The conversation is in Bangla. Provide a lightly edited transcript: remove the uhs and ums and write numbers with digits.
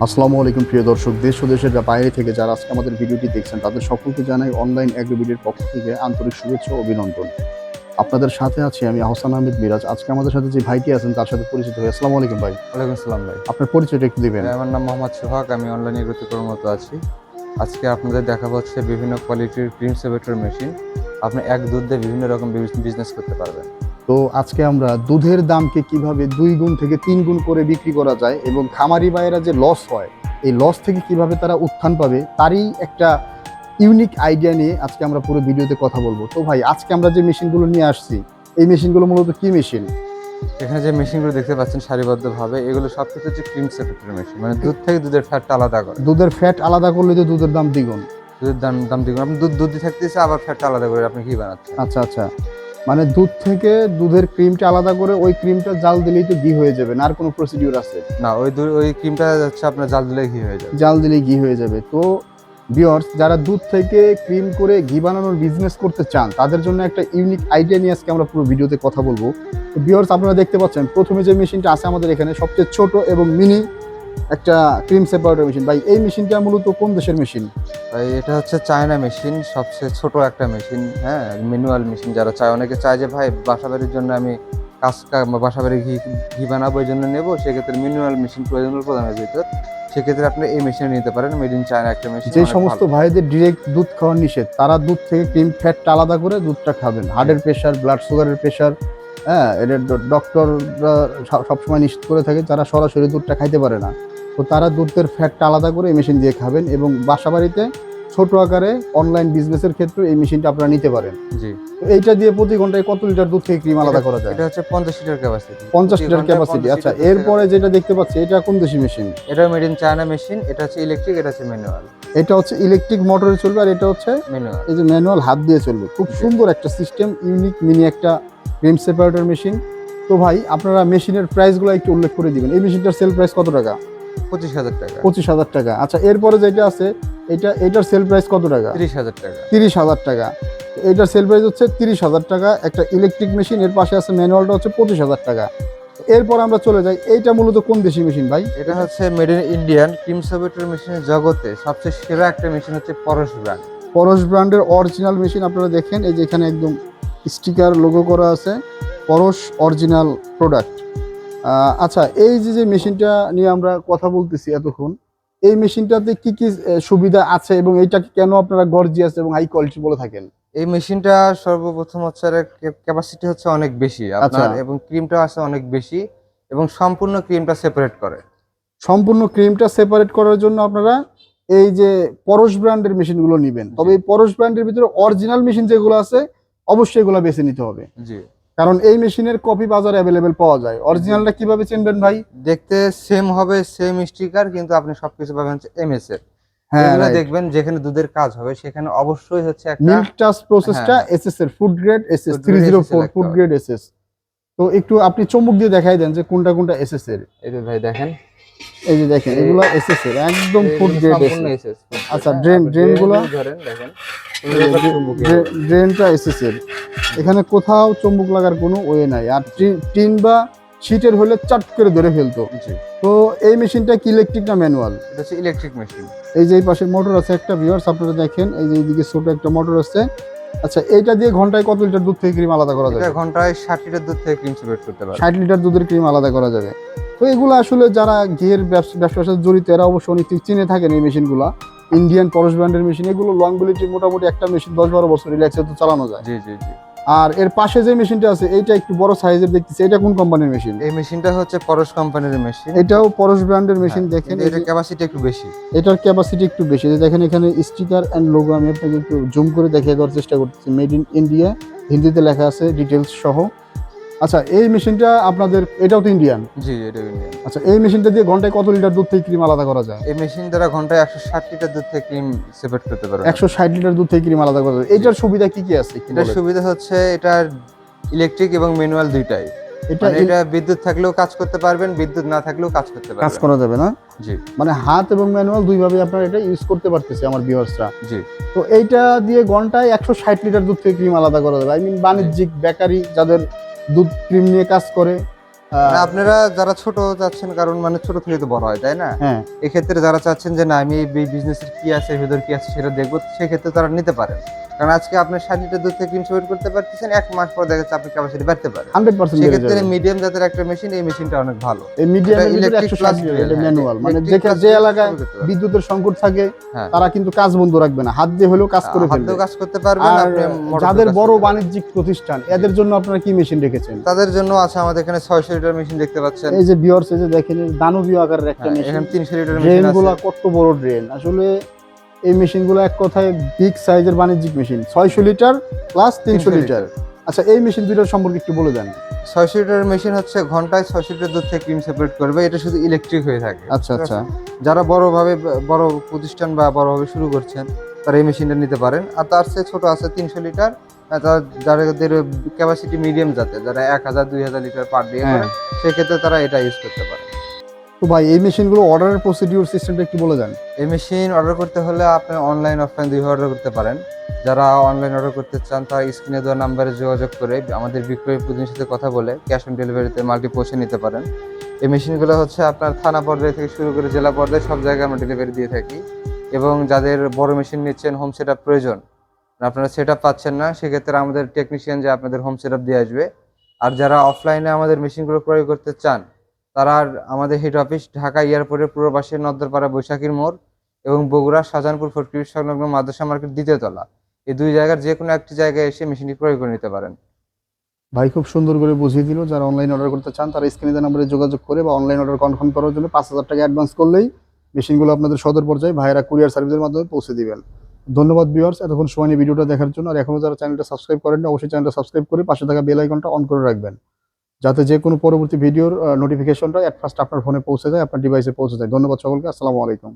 আসসালামু আলাইকুম প্রিয় দর্শক, দেশ ও দেশের বাইরে থেকে যারা আজকে আমাদের ভিডিওটি দেখছেন তাদের সকলকে জানাই অনলাইন এগ্রিবিডির পক্ষ থেকে আন্তরিক শুভেচ্ছা ও অভিনন্দন। আপনাদের সাথে আছি আমি আহসান আহমেদ মিরাজ। আজকে আমাদের সাথে যে ভাইটি আছেন তার সাথে পরিচিত হই। আসসালামু আলাইকুম ভাই। ওয়ালাইকুম আসসালাম ভাই। আপনার পরিচয়টা একটু দিবেন। আমার নাম মোহাম্মদ সোহাগ, আমি অনলাইন এগ্রোতে কর্মরত আছি। আজকে আপনাদের দেখাবো হচ্ছে বিভিন্ন কোয়ালিটির ক্রিম সেপারেটর মেশিন। আপনি এক দুধ দিয়ে বিভিন্ন রকম বিজনেস করতে পারবেন। তো আজকে আমরা দুধের দামকে কিভাবে 2 গুণ থেকে 3 গুণ করে বিক্রি করা যায় এবং খামারি ভাইয়েরা যে লস হয় এই লস থেকে কিভাবে তারা উত্থান পাবে তারই একটা ইউনিক আইডিয়া নিয়ে আজকে আমরা পুরো ভিডিওতে কথা বলবো। তো ভাই, আজকে আমরা যে মেশিনগুলো নিয়ে আসছি এই মেশিনগুলো মূলত কি মেশিন? এখানে যে মেশিনগুলো দেখতে পাচ্ছেন সারিবদ্ধভাবে, এগুলো সব কিছু হচ্ছে ক্রিম সেপারেটর মেশিন, মানে দুধ থেকে দুধের ফ্যাটটা আলাদা করে। দুধের ফ্যাট আলাদা করলে তো দুধের দাম দ্বিগুণ। দুধের দাম দিবেন, আপনি দুধ থাকতেছে আবার ফ্যাটটা আলাদা করে আপনি কি বানাচ্ছেন। আচ্ছা আচ্ছা, মানে দুধ থেকে দুধের ক্রিমটা আলাদা করে ওই ক্রিমটা জাল দিলেই তো ঘি হয়ে যাবে, না আর কোনো প্রসিডিউর আছে? না, ওই ক্রিমটা হচ্ছে আপনার জাল দিলে ঘি হয়ে যাবে। জাল দিলেই ঘি হয়ে যাবে। তো ভিউয়ার্স, যারা দুধ থেকে ক্রিম করে ঘি বানানোর বিজনেস করতে চান তাদের জন্য একটা ইউনিক আইডিয়া নিয়ে আজকে আমরা পুরো ভিডিওতে কথা বলবো। তো ভিউয়ার্স, আপনারা দেখতে পাচ্ছেন প্রথমে যে মেশিনটা আছে আমাদের এখানে সবচেয়ে ছোট এবং মিনি একটা ক্রিম সেপারেটর মেশিন। ভাই, এই মেশিনটা মূলত কোন দেশের মেশিন? ভাই, এটা হচ্ছে চায়না মেশিন, সবচেয়ে ছোট একটা মেশিন। হ্যাঁ, ম্যানুয়াল মেশিন। যারা চায়, অনেকে চায় যে ভাই বাসাবাড়ির জন্য আমি বাসাবাড়ি ঘি বানাবো, এই জন্য নেবো, সেক্ষেত্রে ম্যানুয়াল মেশিন প্রয়োজন প্রদানের ভিতর, সেক্ষেত্রে আপনি এই মেশিন নিতে পারেন। মেড ইন চায়না একটা মেশিন। যে সমস্ত ভাইদের ডিরেক্ট দুধ খাওয়া নিষেধ তারা দুধ থেকে ক্রিম ফ্যাটটা আলাদা করে দুধটা খাবেন। হার্টের প্রেশার, ব্লাড সুগারের প্রেশার, হ্যাঁ, এটা ডক্টররা সবসময় নিষেধ করে থাকে যারা সরাসরি দুধটা খাইতে পারে না। তো তারা দুধের ফ্যাটটা আলাদা করে এই মেশিন দিয়ে খাবেন এবং বাসা বাড়িতে ছোট আকারে অনলাইন বিজনেসের ক্ষেত্রে এই মেশিনটা আপনারা নিতে পারেন। জি। তো এইটা দিয়ে প্রতি ঘন্টায় কত লিটার দুধ থেকে ক্রিম আলাদা করা যায়? এটা হচ্ছে 50 লিটার ক্যাপাসিটি। 50 litre capacity. আচ্ছা, এরপরে যেটা দেখতে পাচ্ছি এটা কোন দেশি মেশিন? এটা মেড ইন চায়না মেশিন। এটা হচ্ছে ইলেকট্রিক, এটা হচ্ছে ম্যানুয়াল। এটা হচ্ছে ইলেকট্রিক মোটরে চলবে আর এটা হচ্ছে ম্যানুয়াল। এই যে ম্যানুয়াল, হাত দিয়ে চলবে। খুব সুন্দর একটা সিস্টেম, ইউনিক মিনি একটা ক্রিম সেপারেটর মেশিন। তো ভাই, আপনারা মেশিনের প্রাইসগুলো একটু উল্লেখ করে দিবেন। এই মেশিনটার সেল প্রাইস কত টাকা? 25,000 টাকা। 25,000 টাকা। আচ্ছা, এরপরে যেটা আছে এটার সেল প্রাইস কত টাকা? 30,000 টাকা। 30,000 টাকা। এটার সেল প্রাইস হচ্ছে 30,000 টাকা, একটা ইলেকট্রিক মেশিন। এর পাশে আছে ম্যানুয়ালটা হচ্ছে 25,000 টাকা। এরপর আমরা চলে যাই, এইটা মূলত কোন দেশি মেশিন ভাই? এটা হচ্ছে made in Indian cream separator মেশিনের জগতে সবচেয়ে সেরা একটা মেশিন হচ্ছে পরশ ব্র্যান্ড। পরশ ব্র্যান্ডের অরিজিনাল মেশিন। আপনারা দেখেন এই যে এখানে একদম স্টিকার লোগো করা আছে, পরশ অরিজিনাল প্রোডাক্ট। আচ্ছা, এই যে মেশিনটা নিয়ে আমরা কথা বলতেছি এতক্ষণ, এই মেশিনটাতে কি কি সুবিধা আছে এবং এইটাকে কেন আপনারা গর্জিয়াস এবং হাই কোয়ালিটি বলে থাকেন? এই মেশিনটা সর্বপ্রথম হচ্ছে ক্যাপাসিটি হচ্ছে অনেক বেশি আপনার, এবং ক্রিমটা আছে অনেক বেশি, এবং সম্পূর্ণ ক্রিমটা সেপারেট করে। সম্পূর্ণ ক্রিমটা সেপারেট করার জন্য আপনারা এই যে পরশ ব্র্যান্ডের মেশিনগুলো নেবেন। তবে এই পরশ ব্র্যান্ডের ভিতরে অরিজিনাল মেশিন যেগুলো আছে অবশ্যই এগুলো বেছে নিতে হবে, জি। কারণ এই মেশিনের কপি বাজারে অ্যাভেলেবেল পাওয়া যায়। অরিজিনালটা কিভাবে চিনবেন ভাই? দেখতে সেম হবে, সেম স্টিকার, কিন্তু আপনি সবকিছু পাবেন হচ্ছে এমএস এর। হ্যাঁ, এগুলো দেখবেন যেখানে দুধের কাজ হবে সেখানে অবশ্যই হচ্ছে একটা মিল্ক টাচ প্রসেসটা এসএস এর food grade SS 304 food grade SS. তো একটু আপনি চুম্বক দিয়ে দেখাই দেন যে কোনটা কোনটা এসএস এর। এই যে ভাই দেখেন, এই যে দেখেন এগুলো এসএস এর একদম ফুড গ্রেড এসএস। আচ্ছা, ড্রেনগুলো ধরেন দেখেন, ড্রেনটা এসএস এর। এখানে কোথাও চুম্বক লাগার কোনো ওয়ে নাই। আর টিন বা শীটের হলে চাট করে ধরে ফেলতো। জি। তো এই মেশিনটা কি ইলেকট্রিক না ম্যানুয়াল? এটা হচ্ছে ইলেকট্রিক মেশিন। এই যে এই পাশে মোটর আছে একটা, ভিউয়ার্স আপনারা দেখেন এই যে এইদিকে ছোট একটা মোটর আছে। আচ্ছা, এইটা দিয়ে ঘন্টায় কত লিটার দুধ থেকে ক্রিম আলাদা করা যাবে? এটা ঘন্টায় 60 লিটার দুধ থেকে ক্রিম সেপারেট করতে পারে। 60 লিটার দুধের ক্রিম আলাদা করা যাবে। তো এগুলো আসলে যারা ঘিয়ের ব্যবসার সাথে জড়িত এরা অবশ্য অনেক চিনে থাকেন এই মেশিনগুলো। ইন্ডিয়ান পরশ ব্র্যান্ডের মেশিন, এগুলো লংবিলিটি মোটামুটি একটা মেশিন 10-12 বছর রিল্যাক্সে তো চালানো যায়। জি জি জি। আর এর পাশে যে মেশিনটা আছে এইটা একটু বড় সাইজের দেখতেছি, এটা কোন কোম্পানির মেশিন? এই মেশিনটা হচ্ছে পরশ কোম্পানির মেশিন। এটাও পরশ ব্র্যান্ডের মেশিন। দেখেন এটার ক্যাপাসিটি একটু বেশি। এটার ক্যাপাসিটি একটু বেশি। দেখেন এখানে স্টিকার এন্ড লোগো, আমি আপনাকে একটু জুম করে দেখিয়ে দেওয়ার চেষ্টা করতেছি। মেড ইন ইন্ডিয়া হিন্দিতে লেখা আছে, ডিটেলস সহ। আচ্ছা, এই মেশিনটা আপনাদের এটাও তো ইন্ডিয়ান? জি, এটা ইন্ডিয়ান। আচ্ছা, এই মেশিনটা দিয়ে ঘন্টায় কত লিটার দুধ থেকে ক্রিম আলাদা করা যায়? এই মেশিন দ্বারা ঘন্টায় 160 লিটার দুধ থেকে ক্রিম সেপারেট করতে পারবে। 160 লিটার দুধ থেকে ক্রিম আলাদা করা যায়। এটার সুবিধা কি কি আছে? এটার সুবিধা হচ্ছে এটার ইলেকট্রিক এবং ম্যানুয়াল দুইটাই। এটা বিদ্যুৎ থাকলেও কাজ করতে পারবেন, বিদ্যুৎ না থাকলেও কাজ করতে পারবেন। কাজ করা যাবে না? জি। মানে হাত এবং ম্যানুয়াল দুইভাবে আপনারা এটা ইউজ করতে পারতেছে আমার ভিউয়ার্সরা। জি। তো এইটা দিয়ে ঘন্টায় 160 লিটার দুধ থেকে ক্রিম আলাদা করা যাবে। আই মিন বাণিজ্যিক বেকারি যাদের দুধ ক্রিম নিয়ে কাজ করে মানে আপনারা যারা ছোট চাচ্ছেন, কারণ মানে ছোট থেকে তো বড় হয়, তাই না? হ্যাঁ, এক্ষেত্রে যারা চাচ্ছেন যে না আমি এই বিজনেসের কি আছে, ভেতর কি আছে সেটা দেখবো, সেক্ষেত্রে তারা নিতে পারেন। কারণ আজকে আপনি 60 লিটার দুধ থেকে ক্রিম সেপারেট করতে পারতেছেন, 1 মাস পর দেখা যাচ্ছে আপনি ক্যাপাসিটি বাড়তে পারে। 100% বেড়ে সেক্ষেত্রে যাবে। মিডিয়াম জাতের একটা মেশিন, এই মেশিনটা অনেক ভালো। এই মিডিয়ামের এটা ভিতরে ইলেকট্রিক 160 প্লাস লিটার, এটা হ্যাঁ, ম্যানুয়াল, মানে ইলেকট্রিক প্লাস যে এলাকায় সবই করতে পারবেন। বিদ্যুতের সংকট থাকে হ্যাঁ, তারা কিন্তু কাজ বন্ধ রাখবে না, হাত দিয়ে হলেও কাজ করে হাত ফেলবে। দিয়েও কাজ করতে পারবেন, আর আপনি মোটর যাদের দিয়েও কাজ বড় করতে পারবেন। বাণিজ্যিক প্রতিষ্ঠান এদের জন্য আপনারা কি মেশিন রেখেছেন? তাদের জন্য আছে আমাদের এখানে 600 লিটার মেশিন দেখতে পাচ্ছেন। এই যে ভিউয়ার্স, এই যে দেখেন এই দানবীয় আকারের একটা হ্যাঁ, মেশিন, এখানে 300 লিটার মেশিন ড্রেন আছে। গুলা কত বড় ড্রেন! আসলে এই মেশিনগুলো এক কথায় বিগ সাইজের বাণিজ্যিক মেশিন, 600 লিটার প্লাস 300 লিটার। আচ্ছা, এই মেশিন দুইটার সম্পর্কে একটু বলে দেন। 600 লিটার মেশিন হচ্ছে ঘন্টায় 600 লিটার দুধ থেকে ক্রিম সেপারেট করবে, এটা শুধু ইলেকট্রিক হয়ে থাকে। আচ্ছা ঠিক আচ্ছা, আছে? যারা বড় প্রতিষ্ঠান বা বড়ভাবে শুরু করছেন তারা এই মেশিনটা নিতে পারেন। আর তার চেয়ে ছোট আছে 300 লিটার, যাদের ক্যাপাসিটি মিডিয়াম জাতের, যারা 1000-2000 লিটার পার ডে হ্যাঁ। করেন, সেক্ষেত্রে তারা এটা ইউজ করতে পারে। তো ভাই এই মেশিনগুলো অর্ডারের প্রসিডিউর সিস্টেমটা একটু বলে দেন। এই মেশিন অর্ডার করতে হলে আপনি অনলাইন অফলাইন দুইভাবে অর্ডার করতে পারেন। যারা অনলাইন অর্ডার করতে চান তারা স্ক্রিনে দেওয়া নাম্বারে যোগাযোগ করে আমাদের বিক্রয় প্রতিনিধির সাথে কথা বলে ক্যাশ অন ডেলিভারিতে মালটি পৌঁছে নিতে পারেন। এই মেশিনগুলো হচ্ছে আপনার থানা পর্যায়ে থেকে শুরু করে জেলা পর্যায়ে সব জায়গায় আমরা ডেলিভারি দিয়ে থাকি। এবং যাদের বড় মেশিন নিচ্ছেন, হোম সেট আপ প্রয়োজন, আপনারা সেট আপ পাচ্ছেন না, সেক্ষেত্রে আমাদের টেকনিশিয়ান যে আপনাদের হোম সেট আপ দিয়ে আসবে। আর যারা অফলাইনে আমাদের মেশিনগুলো ক্রয় করতে চান তারা আমাদের হেড অফিস ঢাকা এয়ারপোর্টের পূর্ব পাশে নদ্দরপাড়া বৈশাখীর মোড় এবং বগুড়া শাহজাহানপুর ফটকির সংলগ্ন মাদ্রাসা মার্কেট 2য় তলা, এই দুই জায়গার যে কোনো একটি জায়গায় এসে মেশিনটি ক্রয় করে নিতে পারেন। ভাই খুব সুন্দর করে বুঝিয়ে দিল। যারা অনলাইন অর্ডার করতে চান তারা স্ক্রিনে দেওয়া নাম্বারে যোগাযোগ করে বা অনলাইন অর্ডার কনফার্ম করার জন্য 5,000 টাকা অ্যাডভান্স করলেই মেশিনগুলো আপনাদের সদর পর্যায়ে ভাইয়েরা কুরিয়ার সার্ভিসের মাধ্যমে পৌঁছে দিবেন। ধন্যবাদ ভিউয়ার্স, এতক্ষণ সময় নিয়ে ভিডিওটা দেখার জন্য। আর এখনো যারা চ্যানেলটা সাবস্ক্রাইব করেন না, অবশ্যই চ্যানেলটা সাবস্ক্রাইব করে পাশে থাকা বেল আইকনটা অন করে রাখবেন, যাতে যে কোনো পরবর্তী ভিডিওর নোটিফিকেশনটা এট ফার্স্ট আপনার ফোনে পৌঁছে যায়, আপনার ডিভাইসে পৌঁছে যায়। ধন্যবাদ সকলকে, আসসালামু আলাইকুম।